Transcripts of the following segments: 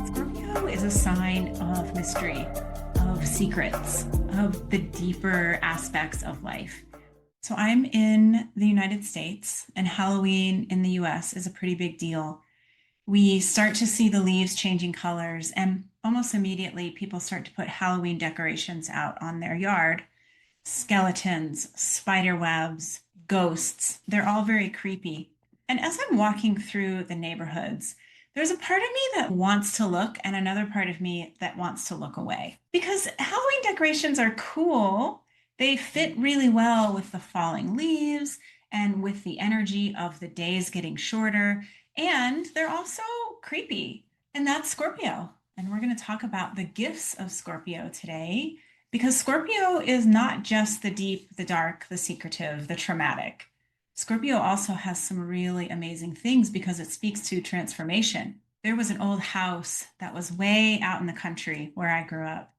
Scorpio is a sign of mystery, of secrets, of the deeper aspects of life. So I'm in the United States, and Halloween in the US is a pretty big deal. We start to see the leaves changing colors, and almost immediately people start to put Halloween decorations out on their yard. Skeletons, spider webs, ghosts, they're all very creepy. And as I'm walking through the neighborhoods, there's a part of me that wants to look and another part of me that wants to look away. Because Halloween decorations are cool. They fit really well with the falling leaves and with the energy of the days getting shorter. And they're also creepy. And that's Scorpio. And we're going to talk about the gifts of Scorpio today because Scorpio is not just the deep, the dark, the secretive, the traumatic. Scorpio also has some really amazing things because it speaks to transformation. There was an old house that was way out in the country where I grew up,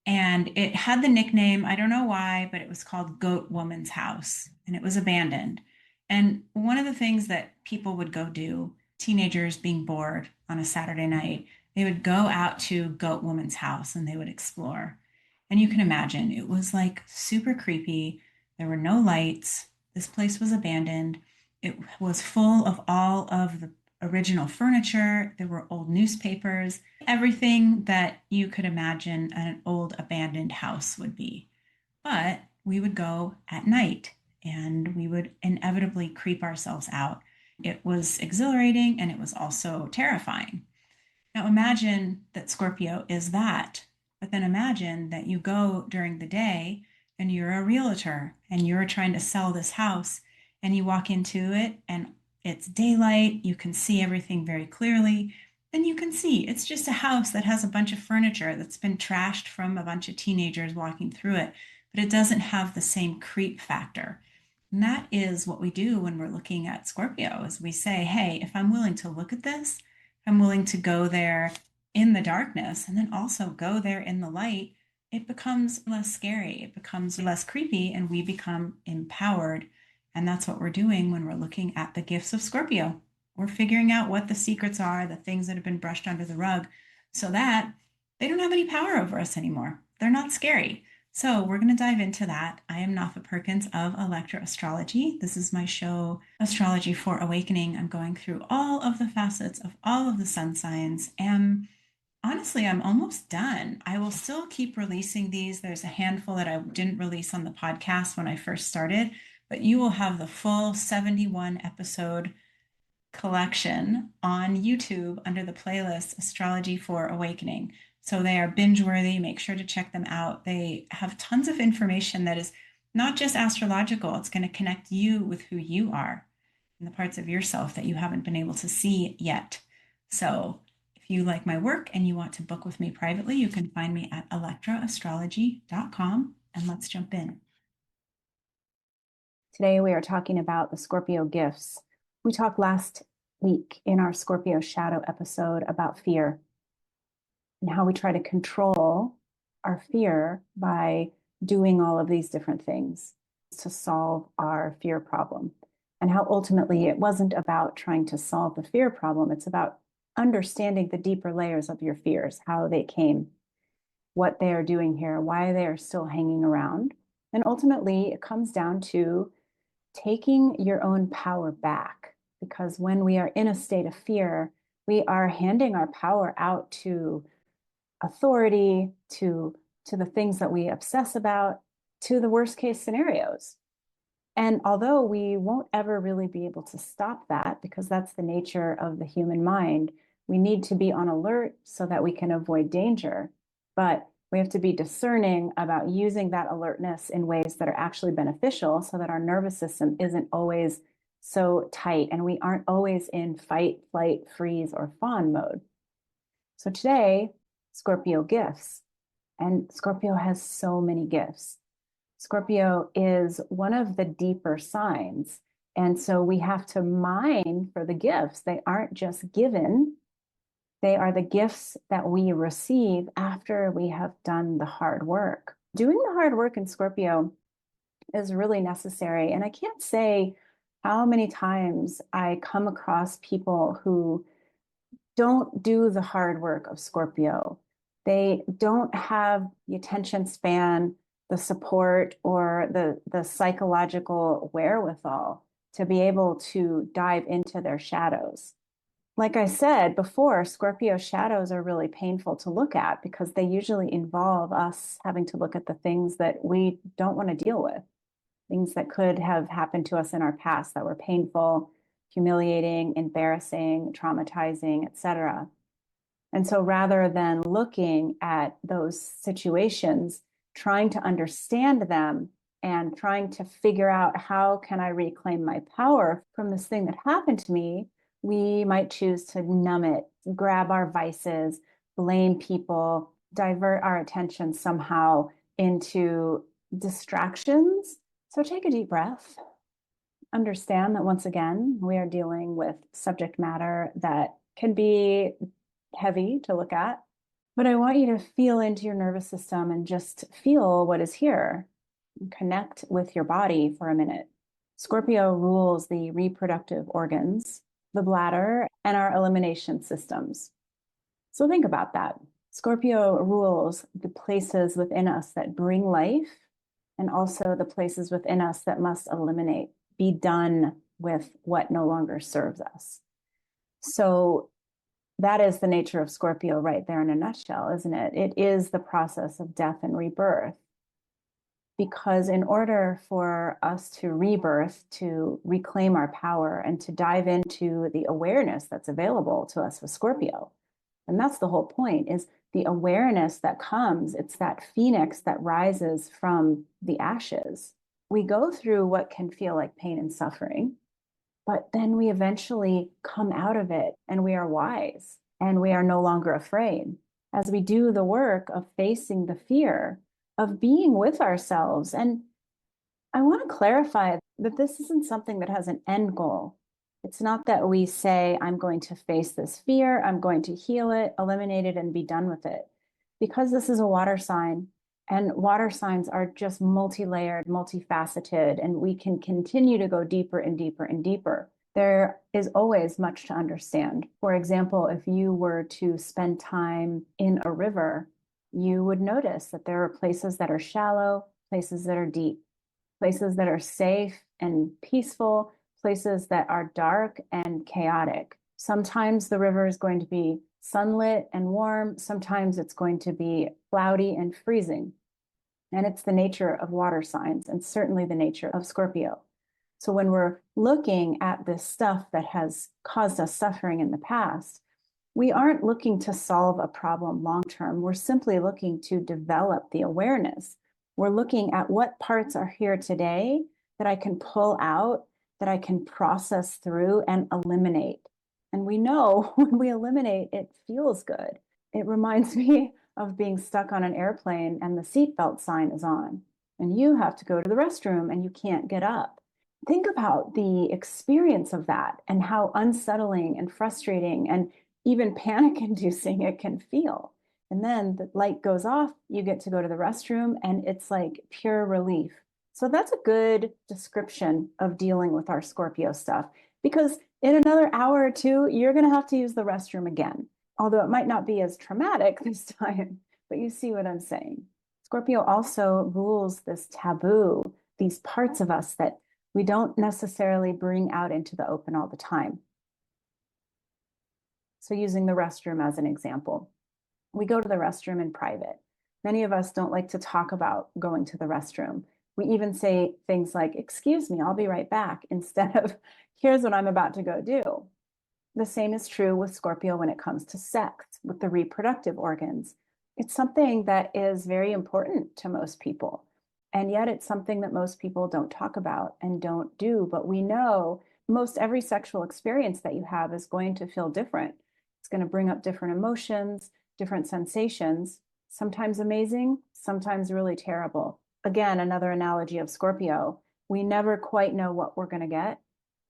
and it had the nickname, I don't know why, but it was called Goat Woman's House, and it was abandoned. And one of the things that people would go do, teenagers being bored on a Saturday night, they would go out to Goat Woman's house and they would explore. And you can imagine it was like super creepy. There were no lights. This place was abandoned. It was full of all of the original furniture. There were old newspapers, everything that you could imagine an old abandoned house would be. But we would go at night and we would inevitably creep ourselves out. It was exhilarating and it was also terrifying. Now imagine that Scorpio is that, but then imagine that you go during the day and you're a realtor and you're trying to sell this house and you walk into it and it's daylight, you can see everything very clearly, and you can see it's just a house that has a bunch of furniture that's been trashed from a bunch of teenagers walking through it, but it doesn't have the same creep factor. And that is what we do when we're looking at Scorpio, is we say, hey, if I'm willing to look at this, I'm willing to go there in the darkness and then also go there in the light, it becomes less scary, it becomes less creepy, and we become empowered. And that's what we're doing when we're looking at the gifts of Scorpio. We're figuring out what the secrets are, the things that have been brushed under the rug, so that they don't have any power over us anymore. They're not scary. So we're going to dive into that. I am Nafa Perkins of Electro Astrology. This is my show, Astrology for Awakening. I'm going through all of the facets of all of the sun signs. And honestly, I'm almost done. I will still keep releasing these. There's a handful that I didn't release on the podcast when I first started, but you will have the full 71 episode collection on YouTube under the playlist Astrology for Awakening. So they are binge-worthy. Make sure to check them out. They have tons of information that is not just astrological. It's going to connect you with who you are and the parts of yourself that you haven't been able to see yet. So if you like my work and you want to book with me privately, you can find me at electroastrology.com, and let's jump in. Today we are talking about the Scorpio gifts. We talked last week in our Scorpio shadow episode about fear and how we try to control our fear by doing all of these different things to solve our fear problem. And how ultimately it wasn't about trying to solve the fear problem. It's about understanding the deeper layers of your fears, how they came, what they are doing here, why they are still hanging around. And ultimately it comes down to taking your own power back. Because when we are in a state of fear, we are handing our power out to authority, to the things that we obsess about, to the worst case scenarios. And although we won't ever really be able to stop that, because that's the nature of the human mind, we need to be on alert so that we can avoid danger. But we have to be discerning about using that alertness in ways that are actually beneficial so that our nervous system isn't always so tight and we aren't always in fight, flight, freeze, or fawn mode. So today, Scorpio gifts. And Scorpio has so many gifts. Scorpio is one of the deeper signs. And so we have to mine for the gifts. They aren't just given. They are the gifts that we receive after we have done the hard work. Doing the hard work in Scorpio is really necessary. And I can't say how many times I come across people who don't do the hard work of Scorpio. They don't have the attention span, the support, or the psychological wherewithal to be able to dive into their shadows. Like I said before, Scorpio shadows are really painful to look at because they usually involve us having to look at the things that we don't want to deal with, things that could have happened to us in our past that were painful, humiliating, embarrassing, traumatizing, etc. And so rather than looking at those situations, trying to understand them and trying to figure out how can I reclaim my power from this thing that happened to me, we might choose to numb it, grab our vices, blame people, divert our attention somehow into distractions. So take a deep breath. Understand that once again, we are dealing with subject matter that can be heavy to look at, but I want you to feel into your nervous system and just feel what is here. Connect with your body for a minute. Scorpio rules the reproductive organs, the bladder, and our elimination systems. So think about that. Scorpio rules the places within us that bring life and also the places within us that must eliminate, be done with what no longer serves us. So that is the nature of Scorpio right there in a nutshell, isn't it? It is the process of death and rebirth. Because in order for us to rebirth, to reclaim our power, and to dive into the awareness that's available to us with Scorpio, and that's the whole point, is the awareness that comes. It's that phoenix that rises from the ashes. We go through what can feel like pain and suffering, but then we eventually come out of it and we are wise and we are no longer afraid as we do the work of facing the fear of being with ourselves. And I want to clarify that this isn't something that has an end goal. It's not that we say, I'm going to face this fear, I'm going to heal it, eliminate it, and be done with it. Because this is a water sign, and water signs are just multi-layered, multifaceted, and we can continue to go deeper and deeper and deeper. There is always much to understand. For example, if you were to spend time in a river, you would notice that there are places that are shallow, places that are deep, places that are safe and peaceful, places that are dark and chaotic. Sometimes the river is going to be sunlit and warm. Sometimes it's going to be cloudy and freezing. And it's the nature of water signs and certainly the nature of Scorpio. So when we're looking at this stuff that has caused us suffering in the past, we aren't looking to solve a problem long term. We're simply looking to develop the awareness. We're looking at what parts are here today that I can pull out, that I can process through and eliminate. And we know when we eliminate, it feels good. It reminds me of being stuck on an airplane and the seatbelt sign is on, and you have to go to the restroom and you can't get up. Think about the experience of that and how unsettling and frustrating and even panic inducing it can feel. And then the light goes off, you get to go to the restroom, and it's like pure relief. So that's a good description of dealing with our Scorpio stuff, because in another hour or two, you're going to have to use the restroom again, although it might not be as traumatic this time, but you see what I'm saying. Scorpio also rules this taboo, these parts of us that we don't necessarily bring out into the open all the time. So using the restroom as an example, we go to the restroom in private. Many of us don't like to talk about going to the restroom. We even say things like, excuse me, I'll be right back, instead of, here's what I'm about to go do. The same is true with Scorpio when it comes to sex, with the reproductive organs. It's something that is very important to most people. And yet it's something that most people don't talk about and don't do. But we know most every sexual experience that you have is going to feel different. It's going to bring up different emotions, different sensations, sometimes amazing, sometimes really terrible. Again, another analogy of Scorpio. We never quite know what we're going to get.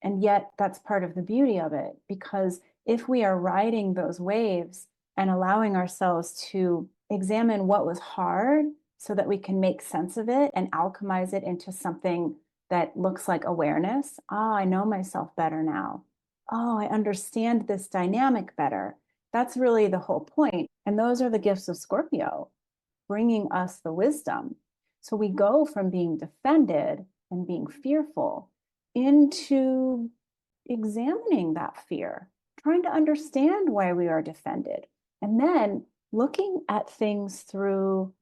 And yet that's part of the beauty of it, because if we are riding those waves and allowing ourselves to examine what was hard so that we can make sense of it and alchemize it into something that looks like awareness. Oh, I know myself better now. Oh, I understand this dynamic better. That's really the whole point. And those are the gifts of Scorpio, bringing us the wisdom. So we go from being defended and being fearful into examining that fear, trying to understand why we are defended, and then looking at things through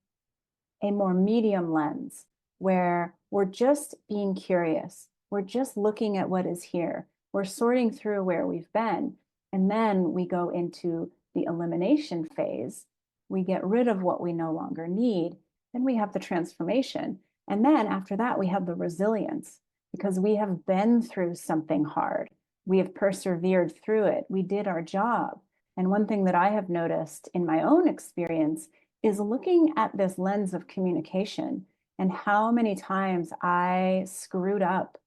a more medium lens where we're just being curious. We're just looking at what is here. We're sorting through where we've been. And then we go into the elimination phase. We get rid of what we no longer need. Then we have the transformation. And then after that, we have the resilience because we have been through something hard. We have persevered through it. We did our job. And one thing that I have noticed in my own experience is looking at this lens of communication and how many times I screwed up.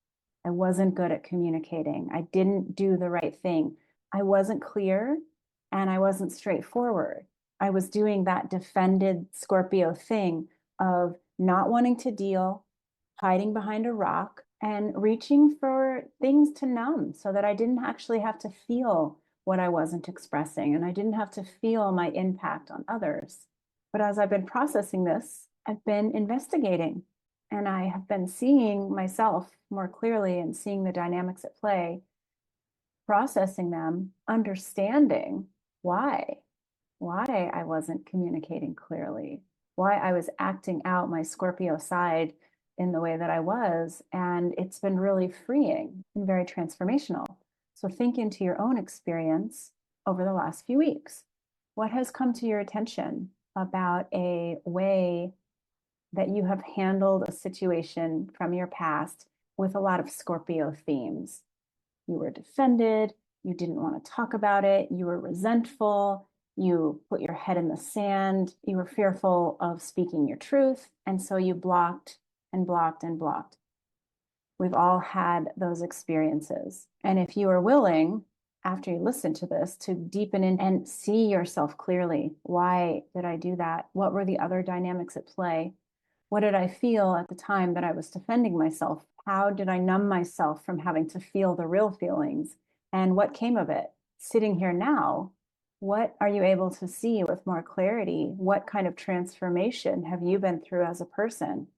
I wasn't good at communicating. I didn't do the right thing. I wasn't clear and I wasn't straightforward. I was doing that defended Scorpio thing of not wanting to deal, hiding behind a rock, and reaching for things to numb so that I didn't actually have to feel what I wasn't expressing and I didn't have to feel my impact on others. But as I've been processing this, I've been investigating and I have been seeing myself more clearly and seeing the dynamics at play, processing them, understanding why I wasn't communicating clearly, why I was acting out my Scorpio side in the way that I was. And it's been really freeing and very transformational. So think into your own experience over the last few weeks. What has come to your attention about a way that you have handled a situation from your past with a lot of Scorpio themes? You were defended, you didn't want to talk about it, you were resentful, you put your head in the sand, you were fearful of speaking your truth, and so you blocked and blocked and blocked. We've all had those experiences. And if you are willing, after you listen to this, to deepen in and see yourself clearly, why did I do that? What were the other dynamics at play? What did I feel at the time that I was defending myself? How did I numb myself from having to feel the real feelings? And what came of it? Sitting here now, what are you able to see with more clarity? What kind of transformation have you been through as a person?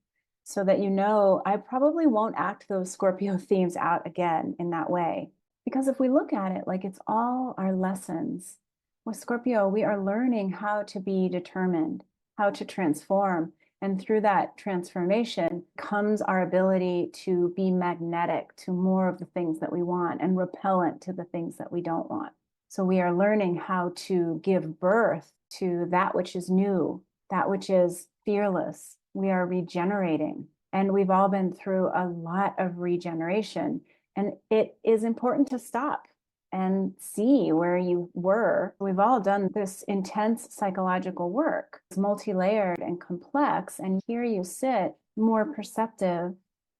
So that you know, I probably won't act those Scorpio themes out again in that way. Because if we look at it like it's all our lessons, with Scorpio, we are learning how to be determined, how to transform. And through that transformation comes our ability to be magnetic to more of the things that we want and repellent to the things that we don't want. So we are learning how to give birth to that which is new, that which is fearless. We are regenerating. And we've all been through a lot of regeneration. And it is important to stop and see where you were. We've all done this intense psychological work. It's multi-layered and complex. And here you sit more perceptive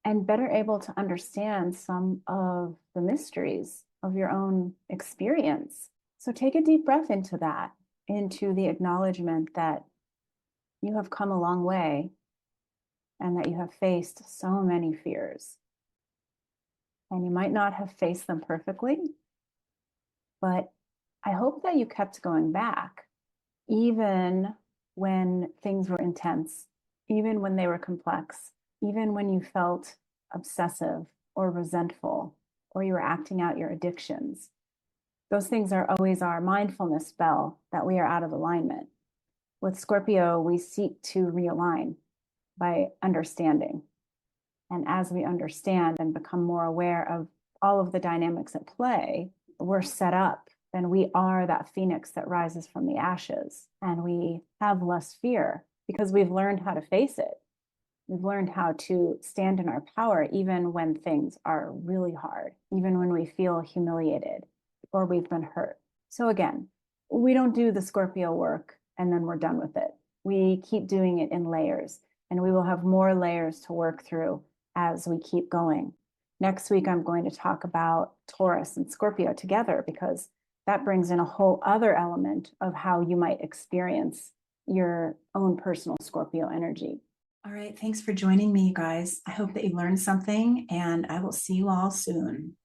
and better able to understand some of the mysteries of your own experience. So take a deep breath into that, into the acknowledgement that you have come a long way and that you have faced so many fears. And you might not have faced them perfectly, but I hope that you kept going back, even when things were intense, even when they were complex, even when you felt obsessive or resentful, or you were acting out your addictions. Those things are always our mindfulness bell that we are out of alignment. With Scorpio, we seek to realign by understanding. And as we understand and become more aware of all of the dynamics at play, we're set up and we are that phoenix that rises from the ashes. And we have less fear because we've learned how to face it. We've learned how to stand in our power, even when things are really hard, even when we feel humiliated or we've been hurt. So again, we don't do the Scorpio work and then we're done with it. We keep doing it in layers, and we will have more layers to work through as we keep going. Next week, I'm going to talk about Taurus and Scorpio together because that brings in a whole other element of how you might experience your own personal Scorpio energy. All right. Thanks for joining me, you guys. I hope that you learned something, and I will see you all soon.